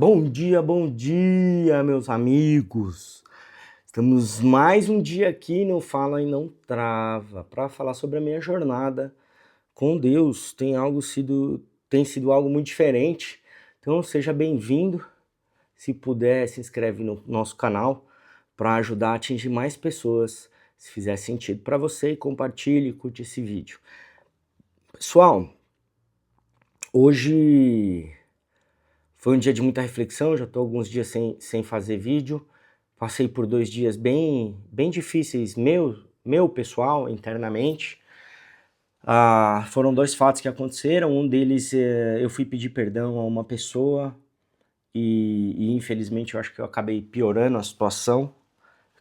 Bom dia, meus amigos. Estamos mais um dia aqui no Fala e Não Trava para falar sobre a minha jornada com Deus. Tem sido algo muito diferente. Então seja bem-vindo. Se puder, se inscreve no nosso canal para ajudar a atingir mais pessoas. Se fizer sentido para você, compartilhe e curte esse vídeo. Pessoal, hoje foi um dia de muita reflexão, já estou alguns dias sem fazer vídeo. Passei por 2 dias bem difíceis, meu pessoal, internamente. Foram 2 fatos que aconteceram. Um deles, eu fui pedir perdão a uma pessoa e infelizmente eu acho que eu acabei piorando a situação.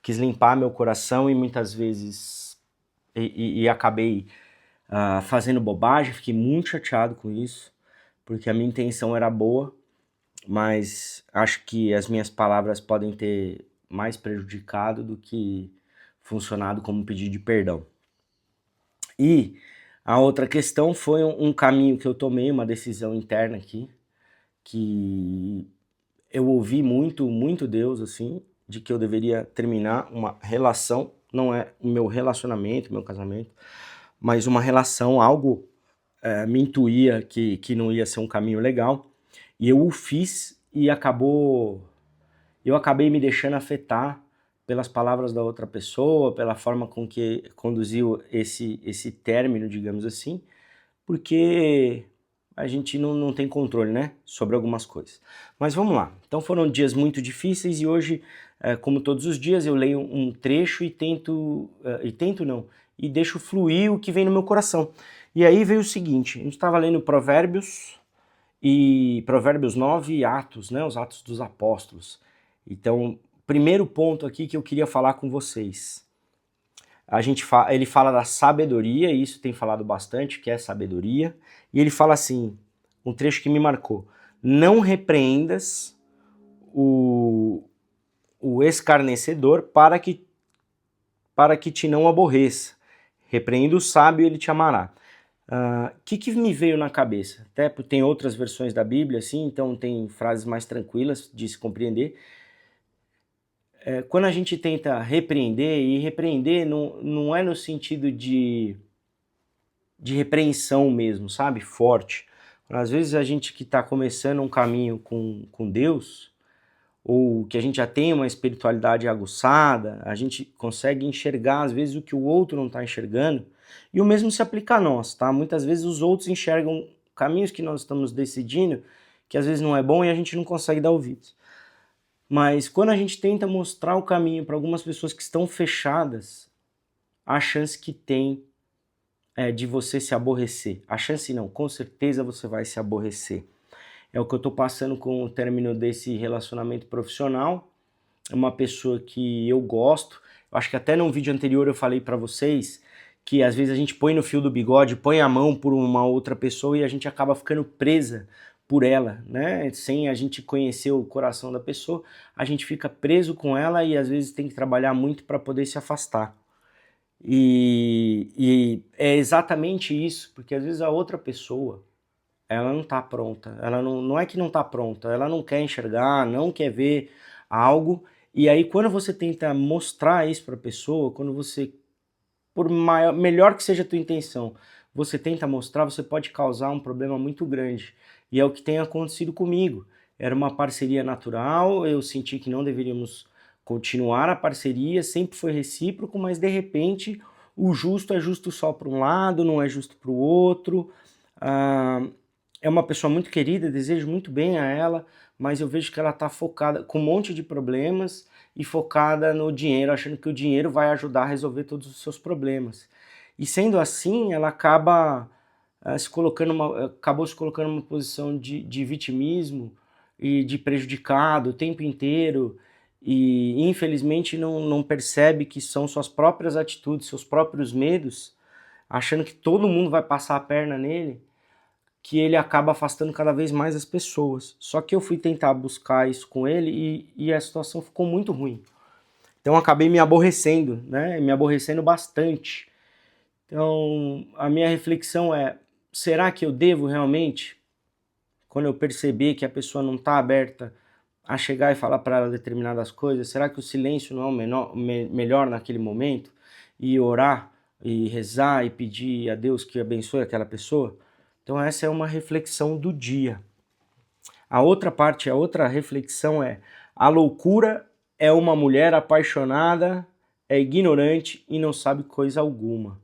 Quis limpar meu coração e muitas vezes acabei fazendo bobagem. Fiquei muito chateado com isso, porque a minha intenção era boa, mas acho que as minhas palavras podem ter mais prejudicado do que funcionado como pedido de perdão. E a outra questão foi um caminho que eu tomei, uma decisão interna aqui, que eu ouvi muito Deus, assim, de que eu deveria terminar uma relação, não é o meu relacionamento, meu casamento, mas uma relação, algo me intuía que não ia ser um caminho legal, e eu o fiz e eu acabei me deixando afetar pelas palavras da outra pessoa, pela forma com que conduziu esse término, digamos assim, porque a gente não tem controle, né, sobre algumas coisas. Mas vamos lá. Então foram dias muito difíceis e hoje, como todos os dias, eu leio um trecho e deixo fluir o que vem no meu coração. E aí veio o seguinte: a gente estava lendo Provérbios 9 e Atos, né, os Atos dos Apóstolos. Então, primeiro ponto aqui que eu queria falar com vocês. Ele fala da sabedoria, e isso tem falado bastante, que é sabedoria. E ele fala assim, um trecho que me marcou: não repreendas o escarnecedor para que te não aborreça. Repreenda o sábio, ele te amará. Que me veio na cabeça? Até tem outras versões da Bíblia, assim, então tem frases mais tranquilas de se compreender. Quando a gente tenta repreender, e repreender não é no sentido de repreensão mesmo, sabe? Forte. Às vezes a gente que está começando um caminho com Deus, ou que a gente já tem uma espiritualidade aguçada, a gente consegue enxergar às vezes o que o outro não está enxergando, e o mesmo se aplica a nós, tá? Muitas vezes os outros enxergam caminhos que nós estamos decidindo, que às vezes não é bom e a gente não consegue dar ouvidos. Mas quando a gente tenta mostrar o caminho para algumas pessoas que estão fechadas, a chance que tem de você se aborrecer. A chance não, com certeza você vai se aborrecer. É o que eu tô passando com o término desse relacionamento profissional. É uma pessoa que eu gosto. Eu acho que até num vídeo anterior eu falei para vocês que às vezes a gente põe no fio do bigode, põe a mão por uma outra pessoa e a gente acaba ficando presa por ela, né? Sem a gente conhecer o coração da pessoa, a gente fica preso com ela e às vezes tem que trabalhar muito para poder se afastar. E é exatamente isso, porque às vezes a outra pessoa, ela não tá pronta, ela não é que não tá pronta, ela não quer enxergar, não quer ver algo, e aí quando você tenta mostrar isso para a pessoa, quando você, melhor que seja a tua intenção, você tenta mostrar, você pode causar um problema muito grande, e é o que tem acontecido comigo. Era uma parceria natural, eu senti que não deveríamos continuar a parceria, sempre foi recíproco, mas de repente o justo é justo só para um lado, não é justo para o outro. É uma pessoa muito querida, desejo muito bem a ela, mas eu vejo que ela está focada com um monte de problemas e focada no dinheiro, achando que o dinheiro vai ajudar a resolver todos os seus problemas. E sendo assim, ela acabou se colocando numa posição de vitimismo e de prejudicado o tempo inteiro, e infelizmente não percebe que são suas próprias atitudes, seus próprios medos, achando que todo mundo vai passar a perna nele, que ele acaba afastando cada vez mais as pessoas. Só que eu fui tentar buscar isso com ele e a situação ficou muito ruim. Então eu acabei me aborrecendo, né? Me aborrecendo bastante. Então a minha reflexão é: será que eu devo realmente, quando eu perceber que a pessoa não está aberta a chegar e falar para ela determinadas coisas? Será que o silêncio não é o melhor naquele momento? E orar, e rezar, e pedir a Deus que abençoe aquela pessoa? Então essa é uma reflexão do dia. A outra parte, a outra reflexão é: a loucura é uma mulher apaixonada, é ignorante e não sabe coisa alguma.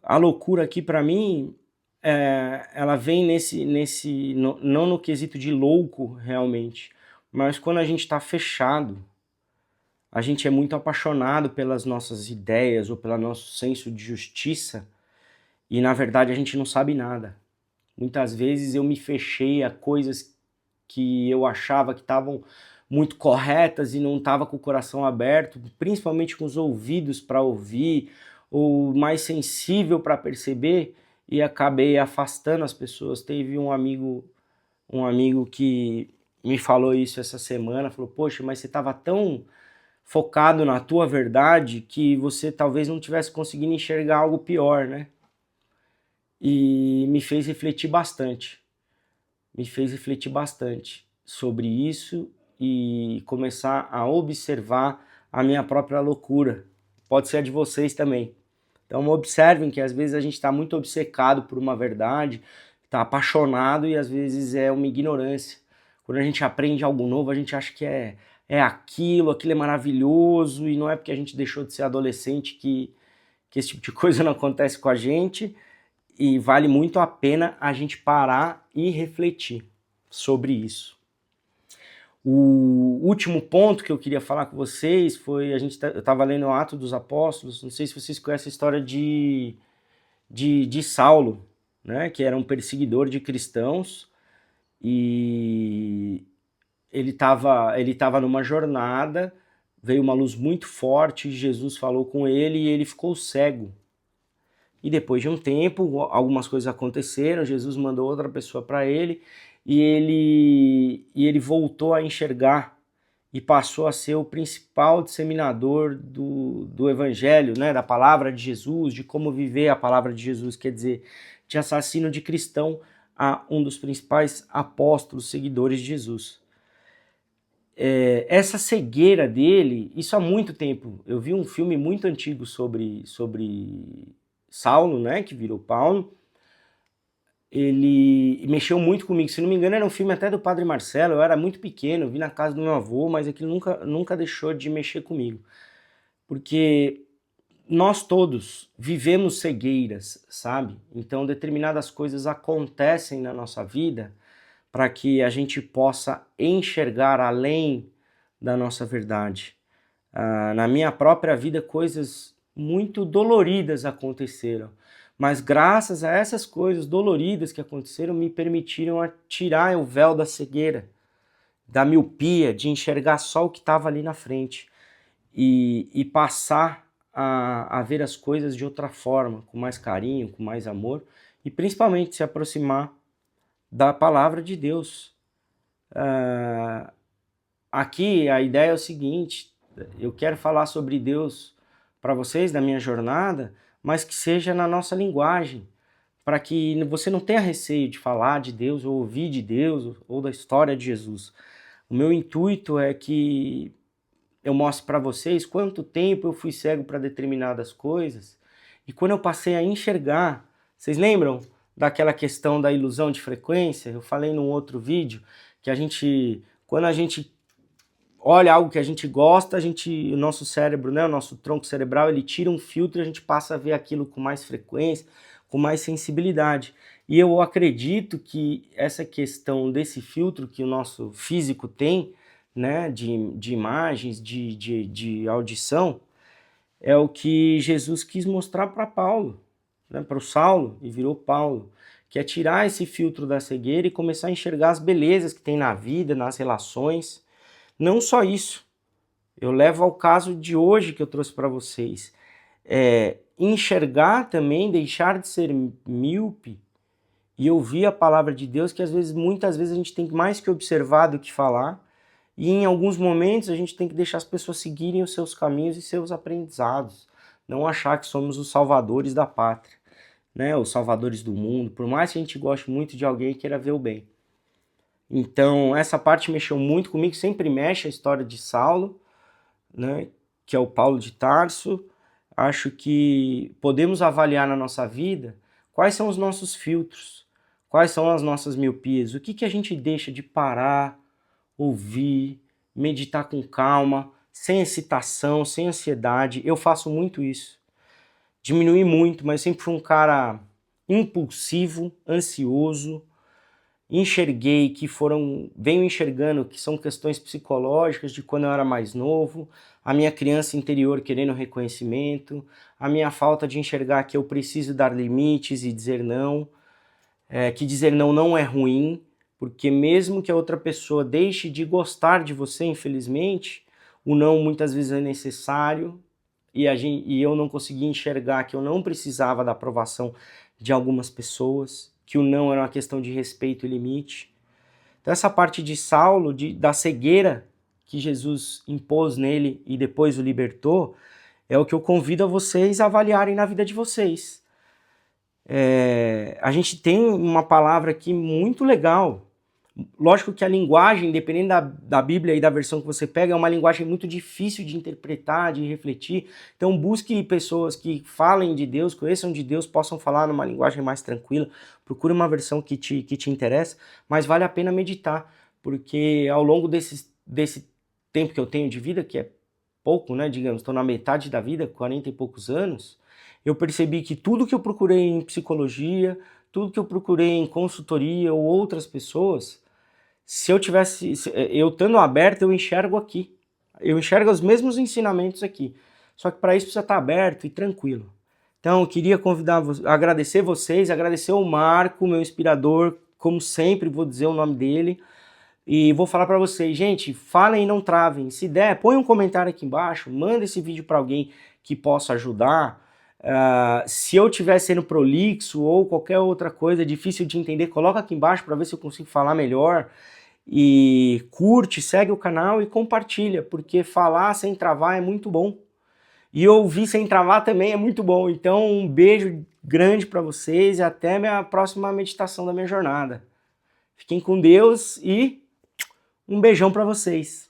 A loucura aqui para mim, ela vem não no quesito de louco realmente, mas quando a gente está fechado, a gente é muito apaixonado pelas nossas ideias ou pelo nosso senso de justiça e na verdade a gente não sabe nada. Muitas vezes eu me fechei a coisas que eu achava que estavam muito corretas e não estava com o coração aberto, principalmente com os ouvidos para ouvir, ou mais sensível para perceber, e acabei afastando as pessoas. Teve um amigo que me falou isso essa semana, falou: poxa, mas você estava tão focado na tua verdade que você talvez não tivesse conseguindo enxergar algo pior, né? E me fez refletir bastante. Sobre isso e começar a observar a minha própria loucura. Pode ser a de vocês também. Então observem que às vezes a gente está muito obcecado por uma verdade, está apaixonado e às vezes é uma ignorância. Quando a gente aprende algo novo, a gente acha que aquilo é maravilhoso, e não é porque a gente deixou de ser adolescente que esse tipo de coisa não acontece com a gente, e vale muito a pena a gente parar e refletir sobre isso. O último ponto que eu queria falar com vocês foi, eu estava lendo o Atos dos Apóstolos, não sei se vocês conhecem a história de Saulo, né, que era um perseguidor de cristãos, e ele estava numa jornada, veio uma luz muito forte, Jesus falou com ele e ele ficou cego. E depois de um tempo, algumas coisas aconteceram, Jesus mandou outra pessoa para ele, e ele voltou a enxergar e passou a ser o principal disseminador do evangelho, né, da palavra de Jesus, de como viver a palavra de Jesus, quer dizer, de assassino de cristão a um dos principais apóstolos, seguidores de Jesus. Essa cegueira dele, isso há muito tempo, eu vi um filme muito antigo sobre Saulo, né, que virou Paulo. Ele mexeu muito comigo, se não me engano era um filme até do Padre Marcelo, eu era muito pequeno, eu vi na casa do meu avô, mas aquilo nunca deixou de mexer comigo, porque nós todos vivemos cegueiras, sabe? Então determinadas coisas acontecem na nossa vida para que a gente possa enxergar além da nossa verdade. Na minha própria vida coisas muito doloridas aconteceram, mas graças a essas coisas doloridas que aconteceram me permitiram tirar o véu da cegueira, da miopia, de enxergar só o que estava ali na frente e passar a ver as coisas de outra forma, com mais carinho, com mais amor e principalmente se aproximar da palavra de Deus. Aqui a ideia é o seguinte: eu quero falar sobre Deus para vocês na minha jornada, mas que seja na nossa linguagem, para que você não tenha receio de falar de Deus, ou ouvir de Deus, ou da história de Jesus. O meu intuito é que eu mostre para vocês quanto tempo eu fui cego para determinadas coisas, e quando eu passei a enxergar, vocês lembram daquela questão da ilusão de frequência? Eu falei num outro vídeo que quando a gente olha algo que a gente gosta, o nosso cérebro, né, o nosso tronco cerebral, ele tira um filtro e a gente passa a ver aquilo com mais frequência, com mais sensibilidade. E eu acredito que essa questão desse filtro que o nosso físico tem, né, de imagens, de audição, é o que Jesus quis mostrar para Paulo, né, para o Saulo, e virou Paulo, que é tirar esse filtro da cegueira e começar a enxergar as belezas que tem na vida, nas relações. Não só isso, eu levo ao caso de hoje que eu trouxe para vocês. Enxergar também, deixar de ser míope e ouvir a palavra de Deus, que muitas vezes a gente tem mais que observar do que falar, e em alguns momentos a gente tem que deixar as pessoas seguirem os seus caminhos e seus aprendizados, não achar que somos os salvadores da pátria, né? Os salvadores do mundo, por mais que a gente goste muito de alguém e queira ver o bem. Então, essa parte mexeu muito comigo, sempre mexe a história de Saulo, né, que é o Paulo de Tarso. Acho que podemos avaliar na nossa vida quais são os nossos filtros, quais são as nossas miopias, o que a gente deixa de parar, ouvir, meditar com calma, sem excitação, sem ansiedade. Eu faço muito isso. Diminui muito, mas sempre fui um cara impulsivo, ansioso. Enxerguei que venho enxergando que são questões psicológicas de quando eu era mais novo, a minha criança interior querendo reconhecimento, a minha falta de enxergar que eu preciso dar limites e dizer não, que dizer não não é ruim, porque mesmo que a outra pessoa deixe de gostar de você, infelizmente, o não muitas vezes é necessário, e eu não consegui enxergar que eu não precisava da aprovação de algumas pessoas, que o não era uma questão de respeito e limite. Então essa parte de Saulo, da cegueira que Jesus impôs nele e depois o libertou, é o que eu convido a vocês a avaliarem na vida de vocês. A gente tem uma palavra aqui muito legal. Lógico que a linguagem, dependendo da Bíblia e da versão que você pega, é uma linguagem muito difícil de interpretar, de refletir. Então busque pessoas que falem de Deus, conheçam de Deus, possam falar numa linguagem mais tranquila. Procure uma versão que te interessa, mas vale a pena meditar, porque ao longo desse tempo que eu tenho de vida, que é pouco, né, digamos, estou na metade da vida, 40 e poucos anos, eu percebi que tudo que eu procurei em psicologia, tudo que eu procurei em consultoria ou outras pessoas, se eu estando aberto, eu enxergo aqui. Eu enxergo os mesmos ensinamentos aqui. Só que para isso precisa estar aberto e tranquilo. Então, eu queria agradecer vocês, agradecer o Marco, meu inspirador, como sempre, vou dizer o nome dele. E vou falar para vocês, gente, falem e não travem. Se der, põe um comentário aqui embaixo, manda esse vídeo para alguém que possa ajudar. Se eu estiver sendo prolixo ou qualquer outra coisa difícil de entender, coloca aqui embaixo para ver se eu consigo falar melhor. E curte, segue o canal e compartilha, porque falar sem travar é muito bom. E ouvir sem travar também é muito bom. Então um beijo grande para vocês e até a próxima meditação da minha jornada. Fiquem com Deus e um beijão para vocês.